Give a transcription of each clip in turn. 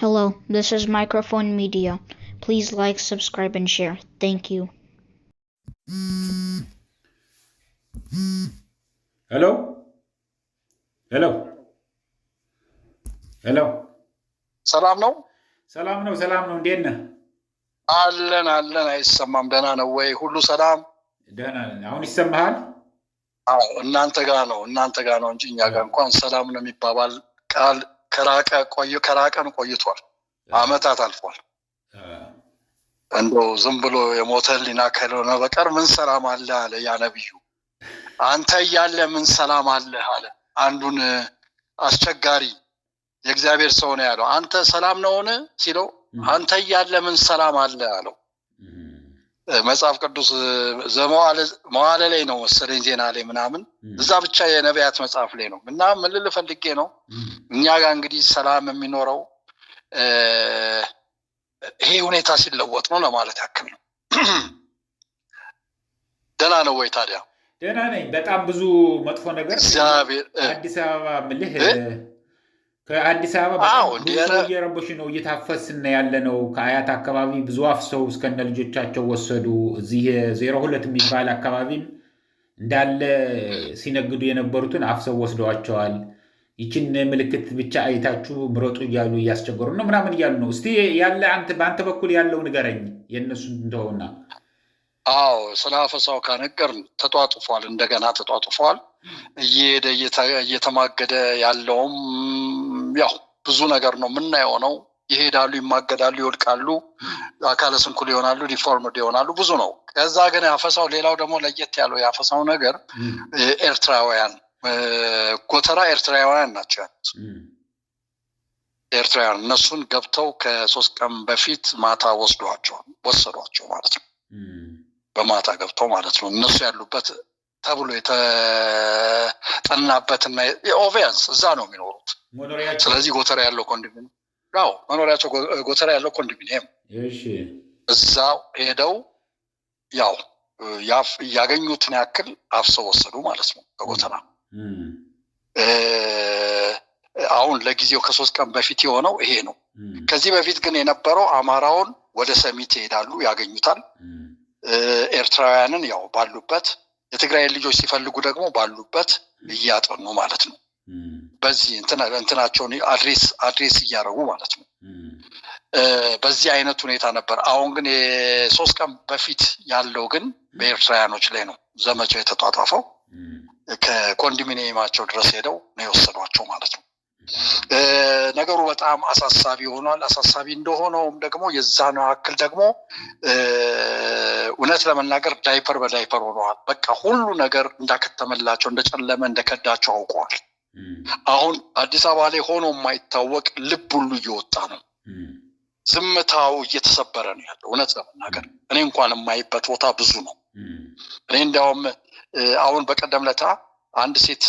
Hello, this is Microphone Media. Please like, subscribe, and share. Thank you. Hello? Hello? Hello? ሰላም ነው ሰላም ነው እንዴት ነህ? አለን አይሰማም ደህና ነው ወይ ሁሉ ሰላም ደህና ነኝ አሁን ይሰማሃል? አዎ እናንተ ጋር ነው እንጂ እኛ ጋር እንኳን ሰላም ነው የሚባባል ቃል ከራቀን ቆይቷል አመታት አልፏል እንደው ዝም ብሎ የሞተልና ከለሆነ በቀር ምን ሰላም አለ አለ ያ ነብዩ አንተ ያለ ምን ሰላም አለ አለ አንዱን አስቸጋሪ የእግዚአብሔር ሰው ነው ያለው አንተ ሰላም ነውን ሲለው አንተ ያለ ምን ሰላም አለ አለው መጽሐፍ ቅዱስ መዋዕለ ላይ ነው መሰለኝ ዜና ላይ ምናምን እዛ ብቻ የነቢያት መጽሐፍ ላይ ነው እና ምን ልፈልጌ ነው እኛ ጋር እንግዲህ ሰላም የሚኖረው ይሄ ሁኔታ ሲለወጥ ነው ለማለት ያክል ነው ደህና ነው ወይ ታዲያ ደህና ነኝ በጣም ብዙ መጥፎ ነገር አዲስ አበባ ምልህ ከአዲስ አበባ ብዙ እየረበሽ ነው እየታፈስን ያለ ነው ከአያት አካባቢ ብዙ አፍሰው እስከነ ልጆቻቸው ወሰዱ እዚህ 02 የሚባል አካባቢም እንዳለ ሲነግዱ የነበሩትን አፍሰው ወስደዋቸዋል ይችን ምልክት ብቻ አይታችሁ ምረጡ እያሉ እያስቸገሩ ነው ምናምን እያሉ ነው እስቲ ያለ በአንተ በኩል ያለው ንገረኝ የእነሱን እንደሆነ አዎ ስላፈሳው ካነገር ተጧጥፏል እንደገና ተጧጥፏል እየተማገደ ያለውም ያው ብዙ ነገር ነው ምናየው ነው ይሄዳሉ ይማገዳሉ ይወድቃሉ አካለ ስንኩል ይሆናሉ ዲፎርምድ ይሆናሉ ብዙ ነው ከዛ ግን ያፈሳው ሌላው ደግሞ ለየት ያለው ያፈሳው ነገር ኤርትራውያን ጎተራ ኤርትራውያን ናቸው ኤርትራውያን እነሱን ገብተው ከ3 ቀን በፊት ማታ ወሰዷቸው ማለት ነው በማታ ገብተው ማለት ነው እነሱ ያሉበት ተብሎ የተጠናበትና ኦቪያንስ እዛ ነው የሚኖሩት ስለዚህ ጎተራ ያለው ኮንዶሚኒየም ያው መኖሪያቸው ጎተራ ያለው ኮንዶሚኒየም እሺ እዛው ሄደው ያው ያገኙትን ያክል አፍሰው ወሰዱ ማለት ነው ከጎተራ አሁን ለጊዜው ከ3 ቀን በፊት የሆነው ይሄ ነው ከዚህ በፊት ግን የነበረው አማራውን ወደ ሰሚት ይሄዳሉ ያገኙታል ኤርትራውያንን ያው ባሉበት የትግራይ ልጆች ሲፈልጉ ደግሞ ባሉበት እያጠኑ ማለት ነው በዚህ እንትናቸውን አድሬስ እያደረጉ ማለት ነው በዚህ አይነት ሁኔታ ነበር አሁን ግን የ3 ቀን በፊት ያለው ግን በኤርትራውያኖች ላይ ነው ዘመቻው የተጧጧፈው ከኮንዶሚኒየማቸው ድረስ ሄደው ነው የወሰዷቸው ማለት ነው ነገሩ በጣም አሳሳቢ ሆኗል አሳሳቢ እንደሆነውም ደግሞ የዛኑ አክል ደግሞ እውነት ለመናገር ዳይፐር በዳይፐር ሆኗል በቃ ሁሉ ነገር እንዳከተመላቸው እንደጨለመ እንደከዳቸው አውቀዋል አሁን አዲስ አበባ ላይ ሆኖ የማይታወቅ ልብ ሁሉ እየወጣ ነው ዝምታው እየተሰበረ ነው ያለው እውነት ለመናገር እኔ እንኳን የማይበት ቦታ ብዙ ነው እኔ እንደውም አሁን በቀደም ለታ አንድ ሴት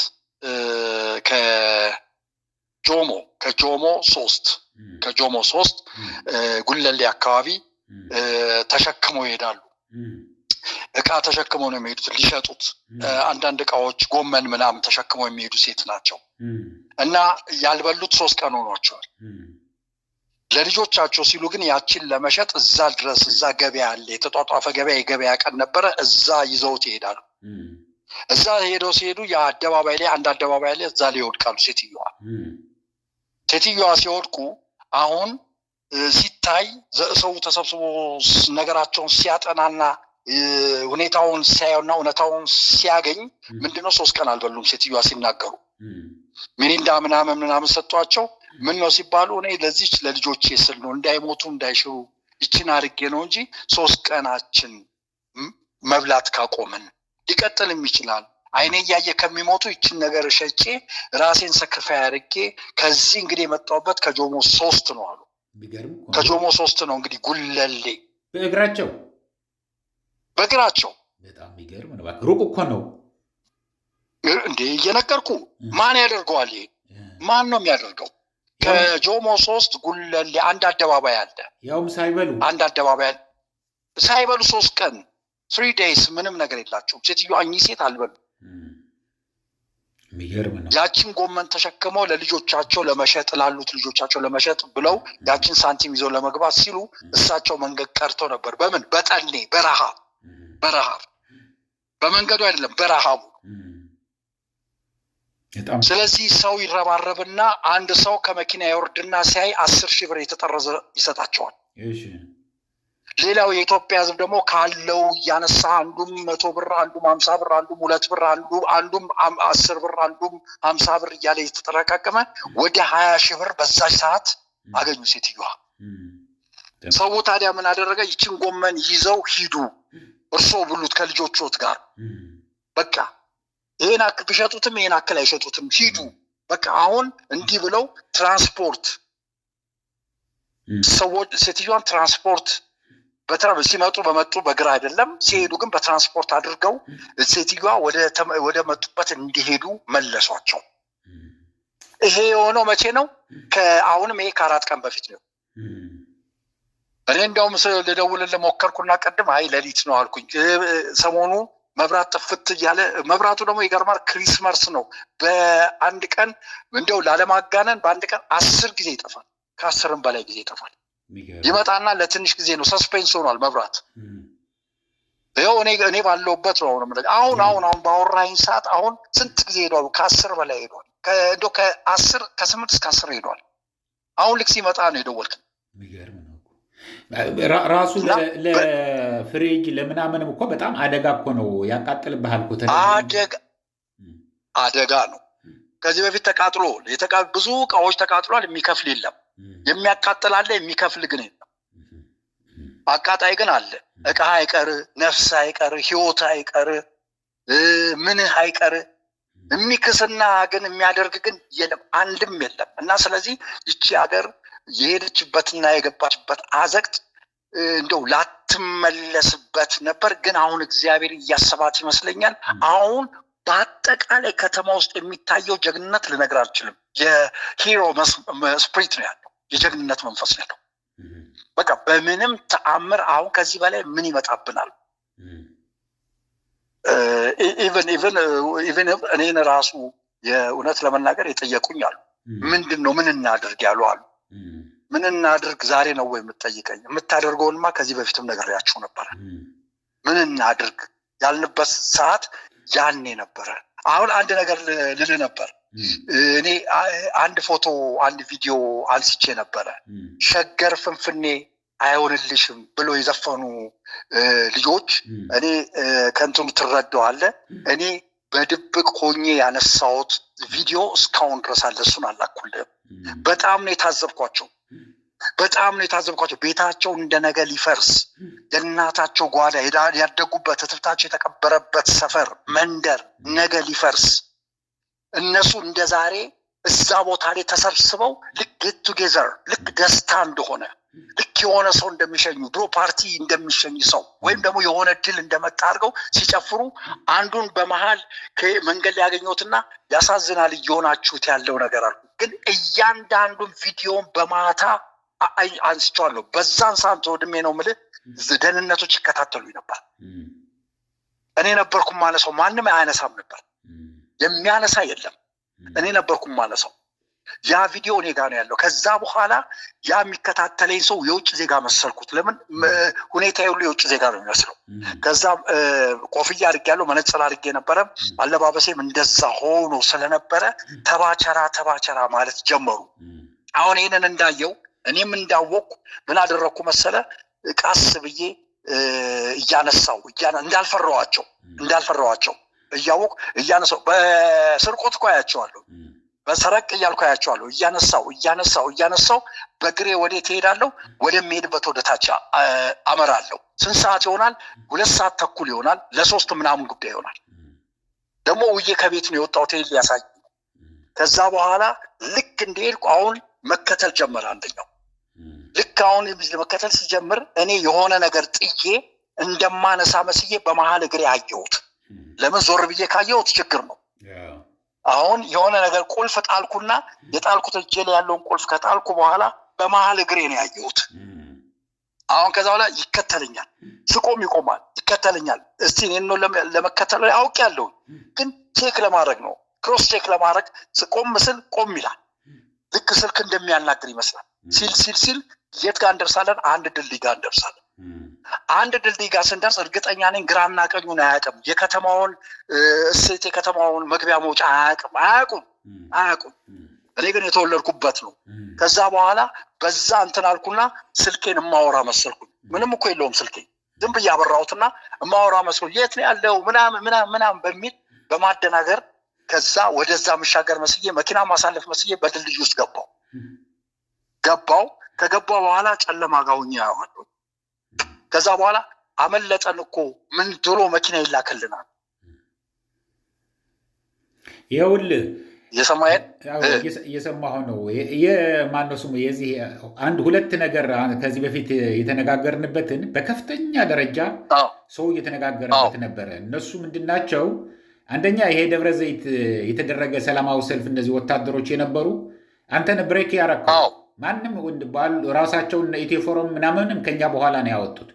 ከጆሞ 3 ጉለሌ አካባቢ ተሸክመው ይሄዳሉ እቃ ተሸክመው ነው የሚሄዱት ሊሸጡት አንዳንድ እቃዎች ጎመን ምናምን ተሸክመው የሚሄዱ ሴት ናቸው እና ያልበሉት 3 ቀን ሆኗቸዋል ለልጆቻቸው ሲሉ ግን ያችን ለመሸጥ እዛ ድረስ እዛ ገበያ አለ የተጧጧፈ የገበያ ቀን ነበረ እዛ ይዘውት ይሄዳሉ እዛ ሄደው ሲሄዱ የአደባባይ ላይ አንድ አደባባይ ላይ እዛ ላይ ይወድቃሉ ሴትዮዋ ሲወድቁ አሁን ሲታይ ሰው ተሰብስቦ ነገራቸውን ሲያጠናና ሁኔታውን ሲያዩና እውነታውን ሲያገኝ ምንድነው 3 ቀን አልበሉም ሴትዮዋ ሲናገሩ ሚሪንዳ ምናምን ሰጧቸው ምን ነው ሲባሉ እኔ ለዚች ለልጆቼ ስል ነው እንዳይሞቱ እንዳይሽሩ ይችን አርጌ ነው እንጂ 3 ቀናችን መብላት ካቆምን ሊቀጥልም ይችላል አይኔ ያየ ከሚሞቱ ይችን ነገር ሸጬ ራሴን ሰክሪፋይ አርጌ ከዚህ እንግዲህ የመጣውበት ከጆሞ 3 ነው አሉ ከጆሞ 3 ነው እንግዲህ ጉለሌ በእግራቸው በጣም ይገርም ነው ሩቅ እኮ ነው እንዴ እየነገርኩ ማን ያደርገዋል ማን ነው የሚያደርገው ከጆሞ 3 ጉለሌ አንድ አደባባይ አለ ያውም ሳይበሉ አንድ አደባባይ ሳይበሉ 3 ቀን 3 days ምንም ነገር የላቸውም ሴትዮዋ ሴት አልበሉ የሚገርም ነው ያቺን ጎመን ተሸክመው ለልጆቻቸው ለመሸጥ ላሉት ልጆቻቸው ለመሸጥ ብለው ያቺን ሳንቲም ይዘው ለመግባት ሲሉ እሳቸው መንገድ ቀርተው ነበር በምን በጠኔ በረሃብ በመንገዱ አይደለም በረሃቡ ስለዚህ ሰው ይረባረብና አንድ ሰው ከመኪና ይወርድና ሲያይ 10,000 ብር የተጠረዘ ይሰጣቸዋል እሺ ሌላው የኢትዮጵያ ሕዝብ ደግሞ ካለው ያነሳ አንዱም 100 ብር አንዱም 50 ብር አንዱም 2 ብር አንዱም 10 ብር አንዱም 50 ብር እያለ የተጠራቀቀመ ወደ 20,000 ብር በዛች ሰዓት አገኙ ሴትዮዋ ሰው ታዲያ ምን አደረገ ይችን ጎመን ይዘው ሂዱ እርሶ ብሉት ከልጆቹት ጋር በቃ ይሄን አክል ቢሸጡትም ይሄን አክል አይሸጡትም ሂዱ በቃ አሁን እንዲህ ብለው ትራንስፖርት ሰዎች ሴትዮዋን ትራንስፖርት በትራንስፖርት ሲመጡ በመጡ በግራ አይደለም ሲሄዱ ግን በትራንስፖርት አድርገው ሴትዮዋ ወደ መጡበት እንዲሄዱ መለሷቸው ይሄ የሆነው መቼ ነው ከአሁንም ይሄ ከ4 ቀን በፊት ነው እኔ እንደውም ልደውልልህ ሞከርኩና ቀድም አይ ሌሊት ነው አልኩኝ ሰሞኑ መብራት ጥፍት ያለ መብራቱ ደግሞ ይገርማል ክሪስማስ ነው በአንድ ቀን እንደው ላለማጋነን በአንድ ቀን 10 ጊዜ ይጠፋል ከ10ም በላይ ጊዜ ይጠፋል ይመጣና ለትንሽ ጊዜ ነው ሰስፔንስ ሆኗል መብራት ይኸው እኔ ባለውበት ነው አሁን ባወራኝ ሰዓት አሁን ስንት ጊዜ ሄዷል ከ10 በላይ ሄዷል እንደው ከ10 ከ8 እስከ 10 ሄዷል አሁን ልክ ሲመጣ ነው የደወልኩት የሚገርም ነው ራሱ ለፍሪጅ ለምናምንም እኮ በጣም አደጋ እኮ ነው ያቃጥልብሃል እኮ አደጋ ነው ከዚህ በፊት ተቃጥሎ ብዙ እቃዎች ተቃጥሏል የሚከፍል የለም የሚያቃጥል አለ የሚከፍል ግን የለም አቃጣይ ግን አለ እቃ አይቀር ነፍስ አይቀር ህይወት አይቀር ምን አይቀር የሚክስና ግን የሚያደርግ ግን የለም አንድም የለም እና ስለዚህ እቺ ሀገር የሄደችበትና የገባችበት አዘቅት እንደው ላትመለስበት ነበር ግን አሁን እግዚአብሔር ያሰባት ይመስለኛል አሁን በአጠቃላይ ከተማ ውስጥ የሚታየው ጀግንነት ልነግር አልችልም የሂሮ ስፕሪት ነው ያለው የጀግንነት መንፈስ ነው ያለው በቃ በምንም ተአምር አሁን ከዚህ በላይ ምን ይመጣብናል ኢቨን እኔን ራሱ የእውነት ለመናገር የጠየቁኝ አሉ ምንድነው ምን እናድርግ ያሉ አሉ ምን እናድርግ ዛሬ ነው ወይ የምትጠይቀኝ የምታደርገውንማ ከዚህ በፊትም ነግሬያችሁ ነበር ምን እናድርግ ያልንበት ሰዓት ያኔ ነበር አሁን አንድ ነገር ልል ነበር እኔ አንድ ፎቶ አንድ ቪዲዮ አንስቼ ነበር ሸገር ፍንፍኔ አይሆንልሽም ብሎ የዘፈኑ ልጆች እኔ ከንቱም ትረዳዋለ እኔ በድብቅ ሆኜ ያነሳሁት ቪዲዮ እስካሁን ድረስ አለ እሱን አላኩልህ በጣም ነው የታዘብኳቸው ቤታቸው እንደነገ ሊፈርስ የእናታቸው ጓዳ ያደጉበት ትፍታቸው የተቀበረበት ሰፈር መንደር ነገ ሊፈርስ እነሱ እንደዛሬ እዛ ቦታ ላይ ተሰብስበው ልክ ጌት ቱጌዘር ልክ ደስታ እንደሆነ ልክ የሆነ ሰው እንደሚሸኙ ድሮ ፓርቲ እንደሚሸኝ ሰው ወይም ደግሞ የሆነ ድል እንደመጣ አድርገው ሲጨፍሩ አንዱን በመሃል ከመንገድ ያገኘውትና ያሳዝናል እየሆናችሁት ያለው ነገር አልኩ ግን እያንዳንዱን ቪዲዮን በማታ አንስቻለሁ በዛን ሳንቶ ወድሜ ነው ማለት ደህንነቶች ይከታተሉ ነበር እኔ ነበርኩ ማነሳው ማንንም አያነሳም ነበር የሚያነሳ የለም እኔ ነበርኩ ማነሳው ያ ቪዲዮ እኔ ጋር ነው ያለው ከዛ በኋላ ያ የሚከታተለኝ ሰው የውጭ ዜጋ መሰልኩት ለምን ሁኔታው ሁሉ የውጭ ዜጋ ነው የሚመስለው ከዛ ኮፍያ አድርጌያለሁ መነጽር አድርጌ ነበር አለባበሴም እንደዛ ሆኖ ስለነበረ ተባቸራ ማለት ጀመሩ አሁን ይሄንን እንዳየው እኔም እንዳወቁ ምን አደረኩ መሰለ ቃስ ብዬ እያነሳው እንዳልፈራዋቸው እያወቁ እያነሳው በስርቆት እኮ ያያቸዋለሁ በሰረቅ እያልኩ ያያቸዋለሁ እያነሳው በግሬ ወዴት እሄዳለሁ ወደሚሄድበት ወደታች አመራለሁ ስንት ሰዓት ይሆናል 2 ሰዓት ተኩል ይሆናል ለ3 ምናምን ጉዳይ ይሆናል ደግሞ ውዬ ከቤት ነው የወጣው ቴል ያሳይ ከዛ በኋላ ልክ እንደሄድኩ አሁን መከተል ጀመረ አንደኛው ልክ አሁን መከተል ሲጀምር እኔ የሆነ ነገር ጥዬ እንደማነሳ መስዬ በመሃል እግሬ አየሁት ለምን ዞር ብዬ ካየሁት ችግር ነው አሁን የሆነ ነገር ቁልፍ ጣልኩና የጣልኩት እጄ ላይ ያለውን ቁልፍ ከጣልኩ በኋላ በመሃል እግሬ ነው ያየሁት አሁን ከዛ በኋላ ይከተለኛል ስቆም ይቆማል ይከተለኛል እስቲ እኔ ነው ለመከተል አውቄያለሁ ግን ቼክ ለማድረግ ነው ክሮስ ቼክ ለማድረግ ቆም ምስል ቆም ይላል ልክ ስልክ እንደሚያናግር ይመስላል ሲል የት ጋር እንደርሳለን አንድ ድልድይ ጋር እንደርሳለን አንድ ድልድይ ጋር ስንደርስ እርግጠኛ ነኝ ግራና ቀኙን አያውቅም የከተማውን እሴት የከተማውን መግቢያ መውጫ አያውቁም እኔ ግን የተወለድኩበት ነው ከዛ በኋላ በዛ እንትን አልኩና ስልኬን ማወራ መሰልኩኝ ምንም እኮ የለውም ስልኬ ዝም ብዬ አበራሁትና ማወራ መስሎ የት ነው ያለው ምናምን በሚል በማደናገር ከዛ ወደዛ መሻገር መስዬ መኪና ማሳለፍ መስዬ በድልድይ ውስጥ ገባው ከገባው በኋላ ጨለማ ጋውኛ ያወጣው ከዛ በኋላ አመለጠን እኮ ምን ድሮ መኪና ይላከልናል ይኸውልህ የሰማኸው ነው የማነው ስሙ የዚህ አንድ ሁለት ነገር ከዚህ በፊት የተነጋገርንበትን በከፍተኛ ደረጃ ሰው እየተነጋገረበት ነበር እነሱ ምንድናቸው አንደኛ ይሄ ደብረ ዘይት የተደረገ ሰላማዊ ሰልፍ እነዚህ ወታደሮች የነበሩ አንተን ብሬክ ያረከው ማንንም ወንድ ባል ራሳቸውን ኢትዮ ፎረም ምናምንም ከኛ በኋላ ነው ያወጡት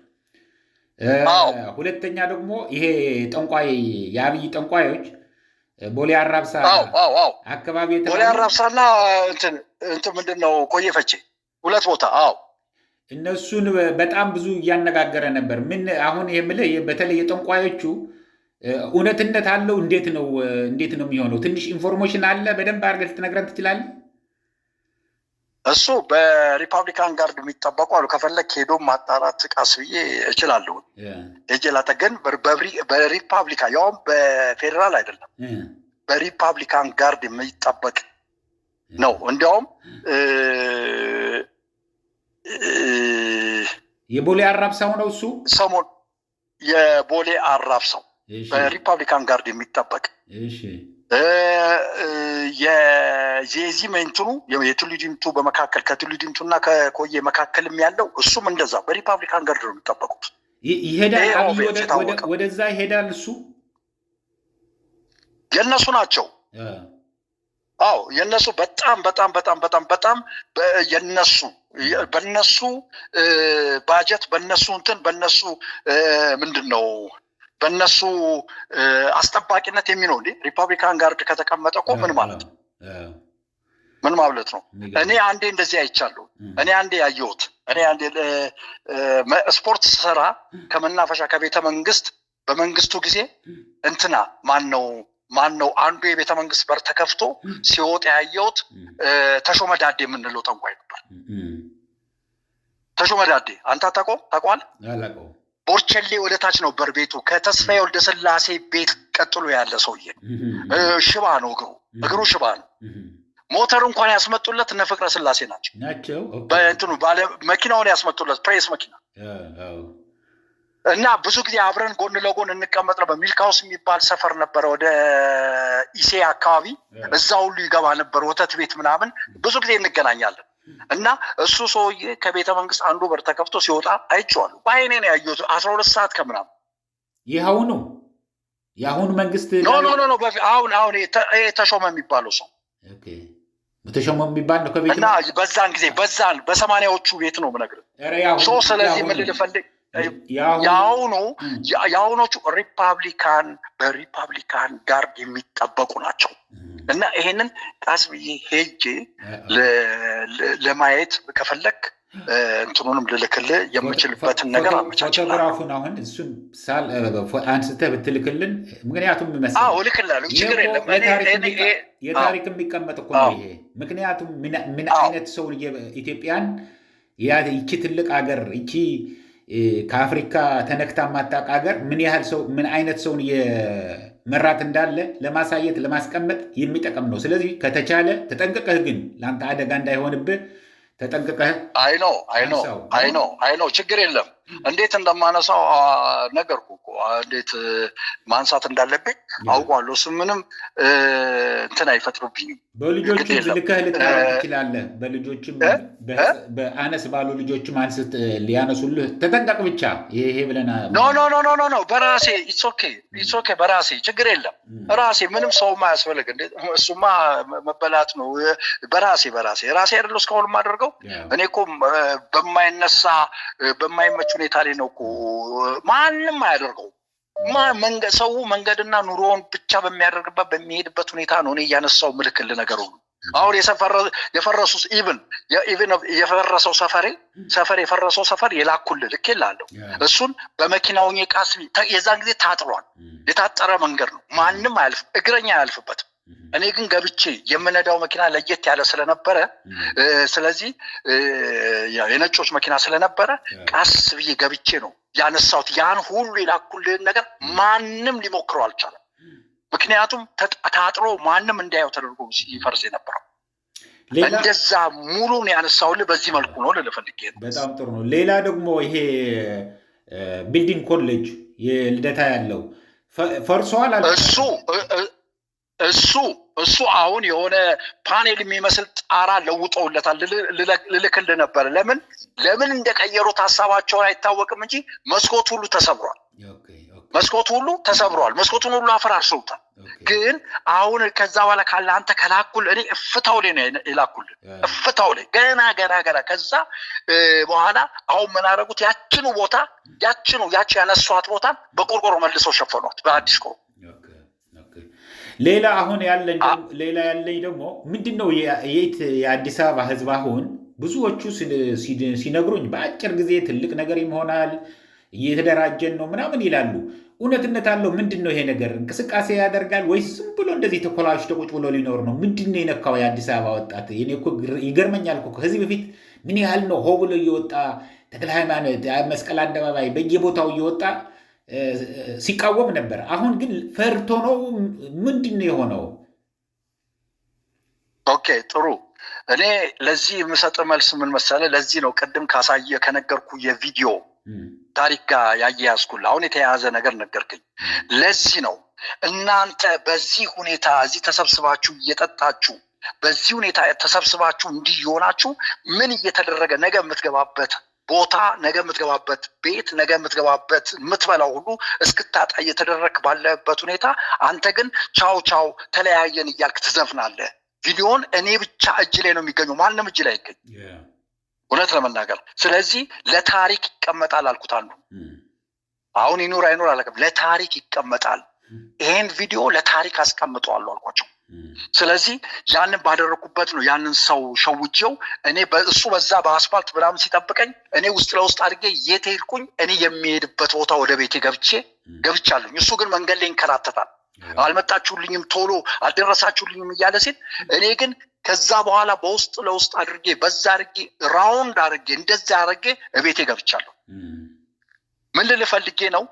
ሁለተኛ ደግሞ ይሄ ጠንቋይ የአብይ ጠንቋዮች ቦሌ አራብሳ አካባቢ ቦሌ አራብሳና እንትን ምንድነው ቆየፈቼ ሁለት ቦታ እነሱን በጣም ብዙ እያነጋገረ ነበር ምን አሁን የምልህ በተለይ የጠንቋዮቹ እውነትነት አለው እንዴት ነው የሚሆነው ትንሽ ኢንፎርሜሽን አለ በደንብ አድርገህ ልትነግረን ትችላለህ እሱ በሪፐብሊካን ጋርድ የሚጠበቁ አሉ ከፈለክ ሄዶ ማጣራት ቃስብዬ እችላለሁ እጀላተገን በሪፐብሊካን ያውም በፌደራል አይደለም በሪፐብሊካን ጋርድ የሚጠበቅ ነው እንዲያውም የቦሌ አራብሳው ነው እሱ ሰሞን የቦሌ አራብሳው በሪፐብሊካን ጋርድ የሚጠበቅ እሺ የዚህ ሜንትሩ የቱሊዲምቱ በመካከል ከቱሊዲምቱና ከኮየ መካከልም ያለው እሱም እንደዛ በሪፐብሊካን ጋርድ ነው የሚጠበቁት ይሄዳል ወደዛ ይሄዳል እሱ የነሱ ናቸው የነሱ በጣም የነሱ በነሱ ባጀት በነሱ እንትን በነሱ ምንድነው በነሱ አስጠባቂነት የሚኖር ሪፐብሊካን ጋርድ ከተቀመጠ እኮ ምን ማለት ነው እኔ አንዴ እንደዚህ አይቻለሁ እኔ አንዴ ያየሁት እኔ አንዴ ስፖርት ሰራ ከመናፈሻ ከቤተ መንግስት በመንግስቱ ጊዜ እንትና ማን ነው አንዱ የቤተ መንግስት በር ተከፍቶ ሲወጣ ያየሁት ተሾመዳዴ የምንለው ጠንቋይ ነበር ተሾመዳዴ አንተ ታውቀዋለህ አላውቀውም ቦርቸሌ ወደ ታች ነው በርቤቱ ከተስፋዬ ወልደ ስላሴ ቤት ቀጥሎ ያለ ሰውዬ ሽባ ነው እግሩ ሽባ ነው ሞተር እንኳን ያስመጡለት እነ ፍቅረ ስላሴ ናቸው በእንትኑ ባለ መኪናውን ያስመጡለት ፕሬስ መኪና እና ብዙ ጊዜ አብረን ጎን ለጎን እንቀመጥ ነበር ሚልካውስ የሚባል ሰፈር ነበር ወደ ኢሴ አካባቢ እዛ ሁሉ ይገባ ነበር ወተት ቤት ምናምን ብዙ ጊዜ እንገናኛለን እና እሱ ሰውዬ ከቤተ መንግስት አንዱ በር ተከፍቶ ሲወጣ አይቼዋለሁ ባይኔ ነው ያየሁት 12 ሰዓት ከምናምን የአሁኑ መንግስት ኖ አሁን ተሾመ የሚባለው ሰው ተሾመ የሚባል ነው ከቤት እና በዛን ጊዜ በ80ዎቹ ቤት ነው የምነግርህ ሰው ስለዚህ ምን ልፈልግ ያውኖቹ በሪፐብሊካን ጋርድ የሚጠበቁ ናቸው እና ይሄንን ቃስብዬ ሄጄ ለማየት ከፈለክ እንትኑንም ልልክልህ የምችልበትን ነገር አመቻችልህ ፎቶግራፉን አሁን እሱን አንስተህ ብትልክልን ምክንያቱም ልክላለሁ ችግር የለም የታሪክ የሚቀመጥ እኮ ነው ይሄ ምክንያቱም ምን አይነት ሰው ኢትዮጵያን ይቺ ትልቅ ሀገር ይቺ ከአፍሪካ ተነክታ ማጣቅ ሀገር ምን አይነት ሰውን የመራት እንዳለ ለማሳየት ለማስቀመጥ የሚጠቅም ነው ስለዚህ ከተቻለ ተጠንቅቀህ ግን ለአንተ አደጋ እንዳይሆንብህ ተጠንቅቀህ አይኖ ችግር የለም እንዴት እንደማነሳው ነገርኩ እኮ እንዴት ማንሳት እንዳለብኝ አውቃለሁ ምንም እንትን አይፈጥሩብኝም በልጆችም ልከህ ልታረግ ትችላለህ በልጆችም በአነስ ባሉ ልጆችም አንስት ሊያነሱልህ ተጠንቀቅ ብቻ ይሄ ብለና ኖ በራሴ ኢትስ ኦኬ በራሴ ችግር የለም ራሴ ምንም ሰው ማያስፈልግ እንዴ እሱማ መበላት ነው በራሴ አይደለም እስካሁን ማደርገው እኔ እኮ በማይነሳ በማይመች ሁኔታ ላይ ነው እኮ ማንንም አያደርገው ሰው መንገድና ኑሮውን ብቻ በሚያደርግበት በሚሄድበት ሁኔታ ነው እኔ ያነሳው ምልክል ነገሩ አሁን የፈረሱ ኢቭን የፈረሰው ሰፈር የፈረሰው ሰፈር የላኩል ልክ ይላልው እሱን በመኪናው የቃስ የዛን ጊዜ ታጥሯል የታጠረ መንገድ ነው ማንንም አያልፍ እግረኛ ያልፍበት እኔ ግን ገብቼ የምነዳው መኪና ለየት ያለ ስለነበረ ስለዚህ የነጮች መኪና ስለነበረ ቃስ ብዬ ገብቼ ነው ያነሳውት ያን ሁሉ የላኩል ነገር ማንንም ሊሞክረው አልቻለም ምክንያቱም ታጥሮ ማንንም እንዳያው ተደርጎ ይፈርስ የነበረው እንደዛ ሙሉን ያነሳውል በዚህ መልኩ ነው ለፈልጌ በጣም ጥሩ ነው ሌላ ደግሞ ይሄ ቢልዲንግ ኮሌጅ የልደታ ያለው ፈርሷል አለ እሱ አሁን የሆነ ፓኔል የሚመስል ጣራ ለውጠውለታል ልልክል ነበር ለምን እንደቀየሩት ሐሳባቸው አይታወቅም እንጂ መስኮት ሁሉ ተሰብሯል መስኮቱን ሁሉ አፈራርሰውታል ግን አሁን ከዛ በኋላ ካለ አንተ ከላኩል እኔ እፍታው ላይ ነው ይላኩል እፍታው ላይ ገና ከዛ በኋላ አሁን ምን አደረጉት ያቺ ያነሷት ቦታ በቆርቆሮ መልሰው ሸፈኗት በአዲስ ቆርቆሮ ሌላ አሁን ያለኝ ደግሞ ምንድነው የአዲስ አበባ ህዝብ አሁን ብዙዎቹ ሲነግሩኝ በአጭር ጊዜ ትልቅ ነገር ይሆናል እየተደራጀን ነው ምናምን ይላሉ እውነትነት አለው ምንድነው ይሄ ነገር እንቅስቃሴ ያደርጋል ወይስ ዝም ብሎ እንደዚህ ተኮላሽቶ ቁጭ ብሎ ሊኖር ነው ምንድነው የነካው የአዲስ አበባ ወጣት እኔ እኮ ይገርመኛል እኮ ከዚህ በፊት ምን ያህል ነው ሆ ብሎ እየወጣ ተክለ ሃይማኖት መስቀል አደባባይ በየቦታው እየወጣ ሲቃወም ነበር አሁን ግን ፈርቶ ነው ምንድነው የሆነው ኦኬ ጥሩ እኔ ለዚህ የምሰጥ መልስ ምን መሰለ ለዚህ ነው ቀደም ካሳየ ከነገርኩ የቪዲዮ ታሪክ ጋር ያያያዝኩል አሁን የተያያዘ ነገር ነገርኩኝ ለዚህ ነው እናንተ በዚህ ሁኔታ እዚህ ተሰብስባችሁ እየጠጣችሁ በዚህ ሁኔታ ተሰብስባችሁ እንዲሆናችሁ ምን እየተደረገ ነገ የምትገባበት ቦታ ነገ የምትገባበት ቤት ነገ የምትገባበት የምትበላው ሁሉ እስክታጣ እየተደረክ ባለበት ሁኔታ አንተ ግን ቻው ተለያየን እያልክ ትዘፍናለህ ቪዲዮን እኔ ብቻ እጅ ላይ ነው የሚገኘው ማንንም እጅ ላይ አይገኝ እውነት ለመናገር ስለዚህ ለታሪክ ይቀመጣል አልኩታለሁ አሁን ይኖር አይኖር አላውቅም ለታሪክ ይቀመጣል ይሄን ቪዲዮ ለታሪክ አስቀምጠዋለሁ አልኳቸው ስለዚህ ያንን ባደረኩበት ነው ያንን ሰው ሸውጄው እኔ በእሱ በዛ በአስፋልት ብራም ሲጠብቀኝ እኔ ውስጥ ለውስጥ አድርጌ የቴልኩኝ እኔ የሚሄድበት ቦታ ወደ ቤቴ ገብቻለሁ እሱ ግን መንገድ ላይ እንከራተታል አልመጣችሁልኝም ቶሎ አልደረሳችሁልኝም እያለ ሲል እኔ ግን ከዛ በኋላ በውስጥ ለውስጥ አድርጌ በዛ አድርጌ ራውንድ አድርጌ እንደዛ አድርጌ ቤቴ ገብቻለሁ ምን ልፈልጌ ነው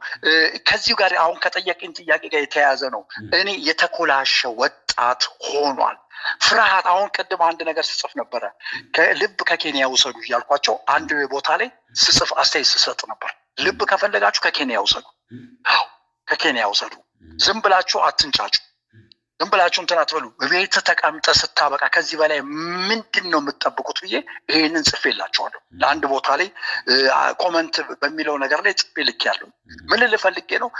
ከዚህ ጋር አሁን ከጠየቀኝ ጥያቄ ጋር የተያያዘ ነው እኔ የተኮላሸ ወጣት ሆኗል ፍርሃት አሁን ቀደም አንድ ነገር ስጽፍ ነበር ከልብ ከኬንያ ወሰዱ ያልኳቸው አንድ ቦታ ላይ ስጽፍ አስተያየት ስሰጥ ነበር ልብ ከፈለጋችሁ ከኬንያ ወሰዱ ከኬንያ ወሰዱ ዝም ብላችሁ አትንጫጩ ዝም ብላችሁ እንትን አትበሉ በቤት ተቀምጠ ስታበቃ ከዚህ በላይ ምንድነው የምትጠብቁት ብዬ ይሄንን ጽፌላችኋለሁ ለአንድ ቦታ ላይ ኮሜንት በሚለው ነገር ላይ ጽፌ ልኬያለሁ ምን ልፈልጌ ነው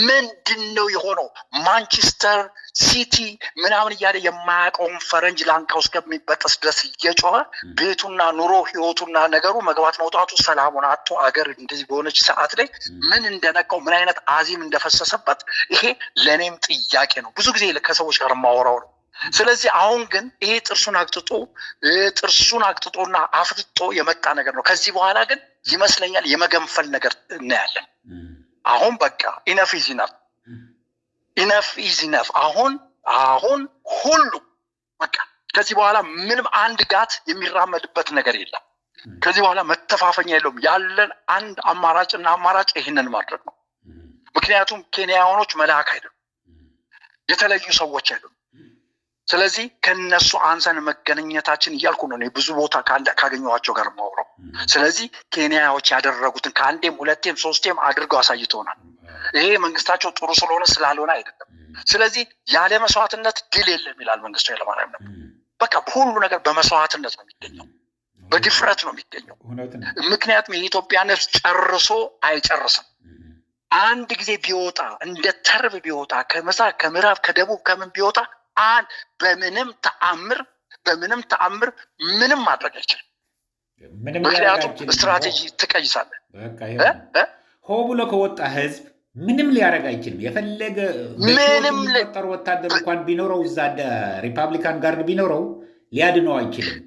ምንድነው የሆነው ማንቸስተር ሲቲ ምናምን እያለ የማያውቀውን ፈረንጅ ላንካው እስከሚበጠስ ድረስ እየጮኸ ቤቱና ኑሮ ህይወቱና ነገሩ መግባት መውጣቱ ሰላሙን አጥቶ አገር እንደዚህ በሆነች ሰዓት ላይ ምን እንደነካው ምን አይነት አዚም እንደፈሰሰበት ይሄ ለኔም ጥያቄ ነው ብዙ ጊዜ ከሰዎች ጋር ማወራው ነው ስለዚህ አሁን ግን ይሄ ጥርሱን አቅጥጦና አፍጥጦ የመጣ ነገር ነው ከዚህ በኋላ ግን ይመስለኛል የመገንፈል ነገር እናያለን አሁን በቃ ኢነፍ ኢዝ ኢነፍ አሁን ሁሉ በቃ ከዚህ በኋላ ምንም አንድ ጋት የሚራመድበት ነገር የለም ከዚህ በኋላ መተፋፈኛ የለውም ያለን አንድ አማራጭ ይሄንን ማድረግ ነው ምክንያቱም ኬንያውያኖች መልአክ አይደሉም የተለዩ ሰዎች አይደሉም ስለዚህ ከነሱ አንሰን መገናኘታችን እያልኩ ነው ብዙ ቦታ ካገኘዋቸው ጋር ማውራው ስለዚህ ኬንያዎች ያደረጉትን ከአንዴም ሁለቴም ሶስቴም አድርገው አሳይተውናል ይሄ መንግስታቸው ጥሩ ስለሆነ ስላልሆነ አይደለም ስለዚህ ያለ መስዋዕትነት ድል የለም ይላል መንግስቱ ኃይለማርያም ነው በቃ ሁሉ ነገር በመስዋዕትነት ነው የሚገኘው በድፍረት ነው የሚገኘው ምክንያቱም የኢትዮጵያ ነፍስ ጨርሶ አይጨርስም አንድ ጊዜ ቢወጣ እንደ ተርብ ቢወጣ ከምስራቅ ከምዕራብ ከደቡብ ከምን ቢወጣ በምንም ተአምር ምንም ማድረግ አይችልም ምክንያቱም ስትራቴጂ ትቀይሳለህ ሆ ብሎ ከወጣ ህዝብ ምንም ሊያረጋ አይችልም የፈለገ ምንም ለተጠሩ ወታደር እንኳን ቢኖረው እዛ ሪፐብሊካን ጋርድ ቢኖረው ሊያድነው አይችልም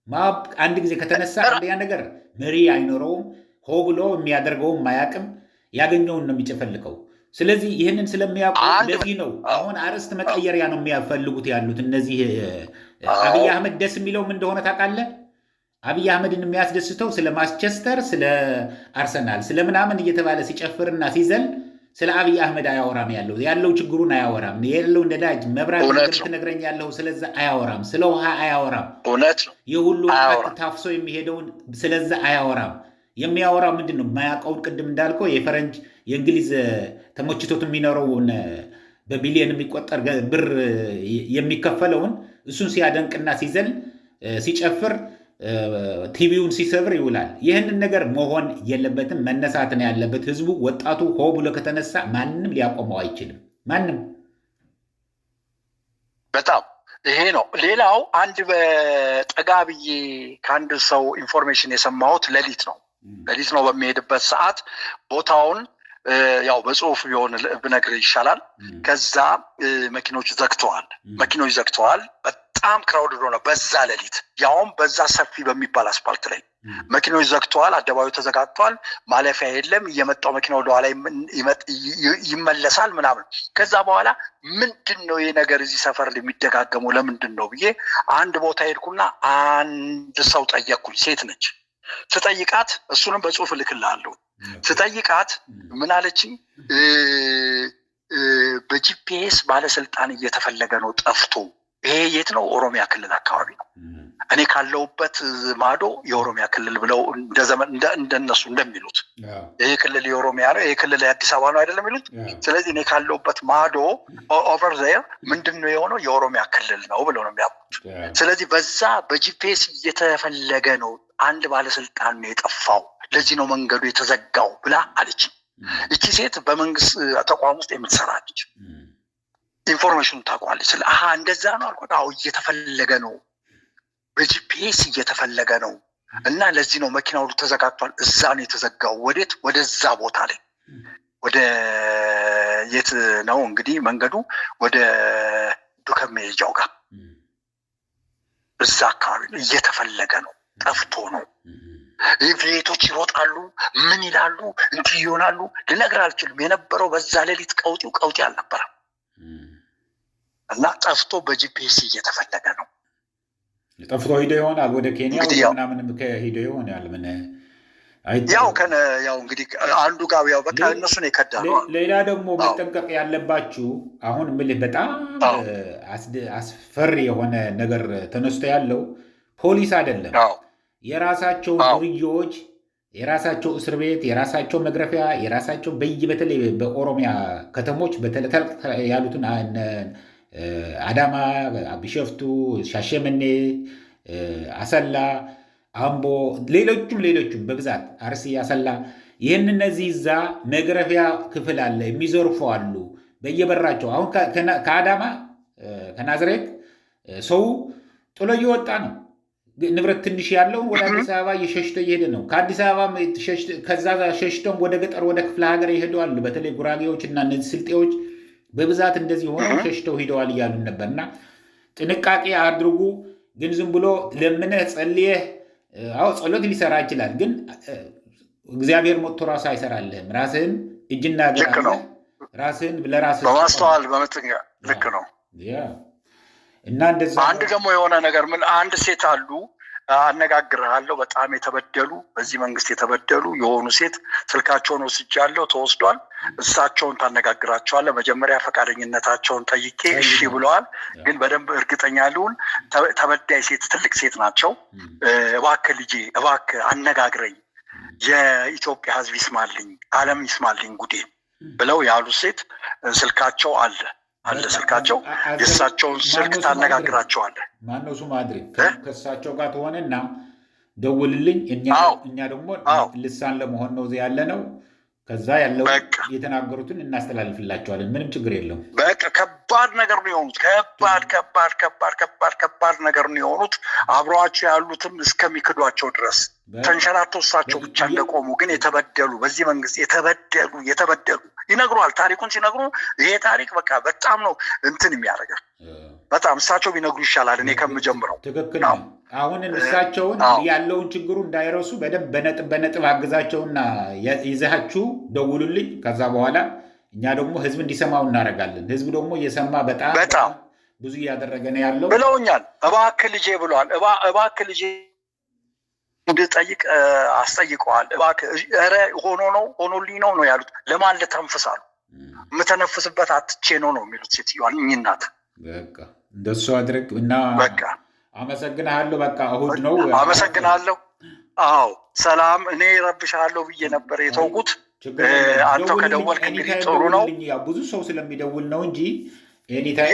ማብ አንድ ጊዜ ከተነሳ አንደኛ ነገር መሪ አይኖረውም ሆ ብሎ የሚያደርገው ማያቅም ያገኘውን ነው የሚጨፈልቀው ስለዚህ ይሄንን ስለሚያውቁ ለዚህ ነው አሁን አርስት መቀየሪያ ነው የሚያፈልጉት ያሉት እነዚህ አብይ አህመድ ደስ የሚለው ምን እንደሆነ ታውቃለህ አብይ አህመድን የሚያስደስተው ስለ ማንቸስተር ስለ አርሰናል ስለምናምን እየተባለ ሲጨፍርና ሲዘል ስለ አብይ አህመድ አያወራም ያለው ችግሩን አያወራም ያለው ነዳጅ መብራት እንደምትነግረኝ ያለው ስለዛ አያወራም ስለ ውሃ አያወራም እውነት ነው የሁሉ ታፍሶ የሚሄደው ስለዛ አያወራም የሚያወራው ምንድነው ማያውቀው ቅድም እንዳልከው የፈረንጅ የእንግሊዝ ተሞችቶት የሚኖረውን በቢሊየን የሚቆጠር ብር የሚከፈለውን እሱን ሲያደንቅና ሲዘል ሲጨፍር ቲቪውን ሲሰብር ይውላል ይሄንን ነገር መሆን የለበትም መነሳት ነው ያለበት ህዝቡ ወጣቱ ሆ ብሎ ከተነሳ ማንንም ሊያቆመው አይችልም ማንንም በጣም ይሄ ነው ሌላው አንድ በጠጋብዬ ካንድ ሰው ኢንፎርሜሽን የሰማሁት ሌሊት ነው በሚሄድበት ሰዓት ቦታውን ያው በጽሁፍ ቢሆን ብነግር ይሻላል ከዛ መኪኖች ዘግተዋል በጣም ክራውድ ሆነ በዛ ሌሊት ያውም በዛ ሰፊ በሚባል አስፋልት ላይ መኪኖች ዘግተዋል አደባባዩ ተዘጋግቷል ማለፊያ የለም እየመጣው መኪና ወደ ኋላ ይመለሳል ምናምን ከዛ በኋላ ምንድነው ይሄ ነገር እዚህ ሰፈር የሚደጋገመው ለምንድነው ብዬ አንድ ቦታ ሄድኩና አንድ ሰው ጠየቅኩኝ ሴት ነች ስጠይቃት እሱንም በጽሁፍ ልክልሃለሁ ስጠይቃት ምን አለችኝ በጂፒኤስ ባለስልጣን እየተፈለገ ነው ጠፍቶ ይሄ የት ነው ኦሮሚያ ክልል አካባቢ ነው እኔ ካለውበት ማዶ የኦሮሚያ ክልል ብለው እንደነሱ እንደሚሉት ይሄ ክልል የኦሮሚያ ነው ይሄ ክልል የአዲስ አበባ ነው አይደለም የሚሉት ስለዚህ እኔ ካለውበት ማዶ ኦቨር ዜር ምንድነው የሆነው የኦሮሚያ ክልል ነው ብለው ነው የሚያውቁት ስለዚህ በዛ በጂፒኤስ እየተፈለገ ነው አንድ ባለስልጣን ነው የጠፋው ለዚህ ነው መንገዱ የተዘጋው ብላ አለች እቺ ሴት በመንግስት ተቋም ውስጥ የምትሰራለች ኢንፎርሜሽን ታቋለች እንደዛ ነው አልኩት አው እየተፈለገ ነው በጂፒኤስ እየተፈለገ ነው እና ለዚህ ነው መኪናው ተዘጋግቷል እዛ ነው የተዘጋው ወዴት ወደዛ ቦታ ላይ ወደ የት ነው እንግዲህ መንገዱ ወደ ዱከም ሜጃው ጋር እዛ አካባቢ እየተፈለገ ነው ጠፍቶ ነው ቤቶች ይሮጣሉ ምን ይላሉ እንት ይሆናሉ ልነግር አልችልም የነበረው በዛ ሌሊት ቀውጢ አልነበረም እና ጠፍቶ በጂፒኤስ እየተፈለገ ነው ጠፍቶ ሄዶ ይሆናል ወደ ኬንያ ምናምን ሄዶ ይሆናል ምን ያው እንግዲህ አንዱ ጋር ያው በቃ እነሱ ነው የከዳሉ ሌላ ደግሞ መጠንቀቅ ያለባችሁ አሁን ምልህ በጣም አስፈሪ የሆነ ነገር ተነስቶ ያለው ፖሊስ አይደለም የራሳቸው ድርጅቶች የራሳቸው እስር ቤት የራሳቸው መግረፊያ የራሳቸው በተለይ በኦሮሚያ ከተሞች በተለይ ያሉትን አዳማ ቢሾፍቱ ሻሸመኔ አሰላ አምቦ ሌሎችም በብዛት አርሲ አሰላ ይሄን እነዚህ እዛ መግረፊያ ክፍል አለ የሚዘርፉ አሉ በየበራቸው አሁን ከአዳማ ከናዝሬት ሰው ጥሎ እየወጣ ነው ንብረት ትንሽ ያለው ወደ አዲስ አበባ እየሸሽቶ እየሄደ ነው ከአዲስ አበባ ከዛ ሸሽቶም ወደ ገጠር ወደ ክፍለ ሀገር ይሄዳሉ በተለይ ጉራጌዎች እና እነዚህ ስልጤዎች በብዛት እንደዚህ ሆነው ሸሽተው ሄደዋል ይያሉ ነበርና ጥንቃቄ አድርጉ ግን ዝም ብሎ ለምነህ ጸልየህ ጸሎት ሊሰራ ይችላል ግን እግዚአብሔር ሞቶ ራሱ አይሰራልህም ራስህን እጅና ገራ ራስህን ለራስህ በማስተዋል በመጥኛ ልክ ነው እና እንደዛ አንድ ደግሞ የሆነ ነገር ምን አንድ ሴት አሉ አነጋግርሃለሁ በጣም የተበደሉ በዚህ መንግስት የተበደሉ የሆኑ ሴት ስልካቸውን ወስጃለሁ ተወስዷል እሳቸውን ታነጋግራቸዋለህ መጀመሪያ ፈቃደኝነታቸውን ጠይቄ እሺ ብለዋል ግን በደንብ እርግጠኛ ልሁን ተበዳይ ሴት ትልቅ ሴት ናቸው እባክህ ልጄ እባክህ አነጋግረኝ የኢትዮጵያ ህዝብ ይስማልኝ ዓለም ይስማልኝ ጉዴ ብለው ያሉ ሴት ስልካቸው አለ ስልካቸው የእሳቸውን ስልክ ታነጋግራቸዋለህ ማነው ሱ ማድረግ ከእሳቸው ጋር ተሆነና ደውልልኝ እኛ ደግሞ ልሳን ለመሆን ነው ያለ ነው ከዛ ያለው የተናገሩትን እናስተላልፍላቸዋለን ምንም ችግር የለም በቃ ከባድ ነገር ነው የሆኑት ከባድ ነገር ነው የሆኑት አብረዋቸው ያሉትም እስከሚክዷቸው ድረስ ተንሸራተው እሳቸው ብቻ እንደቆሙ ግን የተበደሉ በዚህ መንግስት የተበደሉ ይነግሩሃል። ታሪኩን ሲነግሩ ይሄ ታሪክ በቃ በጣም ነው እንትን የሚያደርገው። በጣም እሳቸው ቢነግሩ ይሻላል እኔ ከምጀምረው። ትክክል ነው። አሁን እሳቸውን ያለውን ችግሩ እንዳይረሱ በደንብ በነጥብ አግዛቸውና ይዘሃችሁ ደውሉልኝ። ከዛ በኋላ እኛ ደግሞ ህዝብ እንዲሰማው እናደርጋለን። ህዝብ ደግሞ እየሰማ በጣም ብዙ እያደረገ ነው ያለው ብለውኛል። እባክህ ልጄ ብለዋል። እባክህ ልጄ እንድጠይቅ አስጠይቀዋል። እባክህ ኧረ ሆኖልኝ ነው ያሉት። ለማን ልተንፍሳሉ? የምተነፍስበት አትቼ ነው የሚሉት ሴትዮዋን እኚህ እናት። በቃ እንደሱ አድርግ እና በቃ አመሰግናለሁ። በቃ እሑድ ነው። አመሰግናለሁ። አዎ ሰላም። እኔ ረብሻለሁ ብዬ ነበር የተውኩት። አንተ ከደወልክ እንግዲህ ጥሩ ነው። ብዙ ሰው ስለሚደውል ነው እንጂ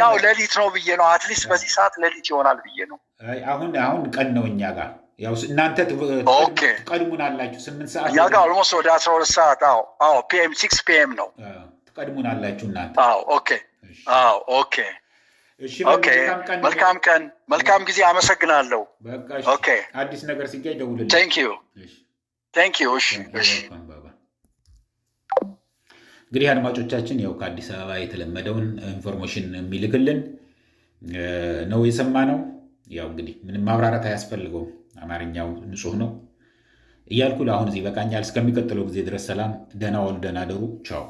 ያው ሌሊት ነው ብዬ ነው። አትሊስት በዚህ ሰዓት ሌሊት ይሆናል ብዬ ነው። አሁን ቀን ነው እኛ ጋር። ያው እናንተ ትቀድሙናላችሁ 8 ሰዓት። እኛ ጋር ኦልሞስት ወደ 12 ሰዓት። አዎ ፒኤም 6 ፒኤም ነው። ትቀድሙናላችሁ እናንተ። ኦኬ ኦኬ። መልካም ቀን፣ መልካም ጊዜ። አመሰግናለሁ። ኦኬ። አዲስ ነገር ሲገኝ ደውልልኝ። ቴንክ ዩ። እሺ። እንግዲህ አድማጮቻችን ያው ከአዲስ አበባ የተለመደውን ኢንፎርሜሽን የሚልክልን ነው የሰማነው። ያው እንግዲህ ምንም ማብራራት አያስፈልገውም። አማርኛው ንጹህ ነው እያልኩ ለአሁን እዚህ በቃኛል። እስከሚቀጥለው ጊዜ ድረስ ሰላም፣ ደህና ዋሉ፣ ደህና ደሩ። ቻው።